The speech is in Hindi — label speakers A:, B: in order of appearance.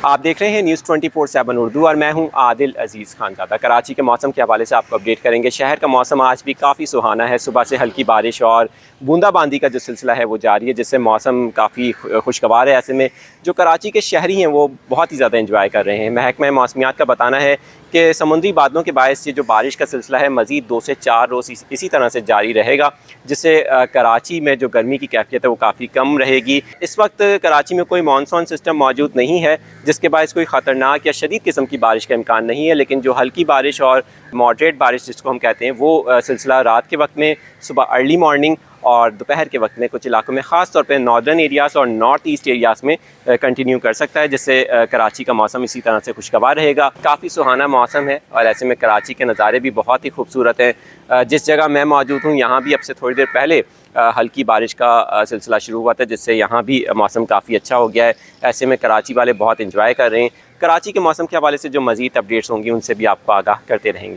A: आप देख रहे हैं न्यूज़ 24/7 उर्दू और मैं हूं आदिल अजीज़ खानज़ादा। कराची के मौसम के हवाले से आपको अपडेट करेंगे। शहर का मौसम आज भी काफ़ी सुहाना है। सुबह से हल्की बारिश और बूंदाबांदी का जो सिलसिला है वो जारी है, जिससे मौसम काफ़ी खुशगवार है। ऐसे में जो कराची के शहरी हैं वो बहुत ही ज़्यादा इंजॉय कर रहे हैं। महकमा मौसमियात का बताना है कि समुद्री बादलों के बायस ये जो बारिश का सिलसिला है मज़ीद 2 से 4 रोज़ इसी तरह से जारी रहेगा, जिससे कराची में जो गर्मी की कैफियत है वो काफ़ी कम रहेगी। इस वक्त कराची में कोई मानसून सिस्टम मौजूद नहीं है, जिसके बायस कोई ख़तरनाक या शदीद किस्म की बारिश का इम्कान नहीं है, लेकिन जो हल्की बारिश और मॉडरेट बारिश जिसको हम कहते हैं वो सिलसिला रात के वक्त में, सुबह अर्ली मॉर्निंग और दोपहर के वक्त में कुछ इलाकों में, ख़ास तौर पे नॉर्दर्न एरियाज़ और नॉर्थ ईस्ट एरियाज़ में कंटिन्यू कर सकता है, जिससे कराची का मौसम इसी तरह से खुशगवार रहेगा। काफ़ी सुहाना मौसम है और ऐसे में कराची के नज़ारे भी बहुत ही खूबसूरत हैं। जिस जगह मैं मौजूद हूँ यहाँ भी अब से थोड़ी देर पहले हल्की बारिश का सिलसिला शुरू हुआ था, जिससे यहाँ भी मौसम काफ़ी अच्छा हो गया है। ऐसे में कराची वाले बहुत इंजॉय कर रहे हैं। कराची के मौसम के हवाले से जो मज़ीद अपडेट्स होंगी उनसे भी आपको आगाह करते रहेंगे।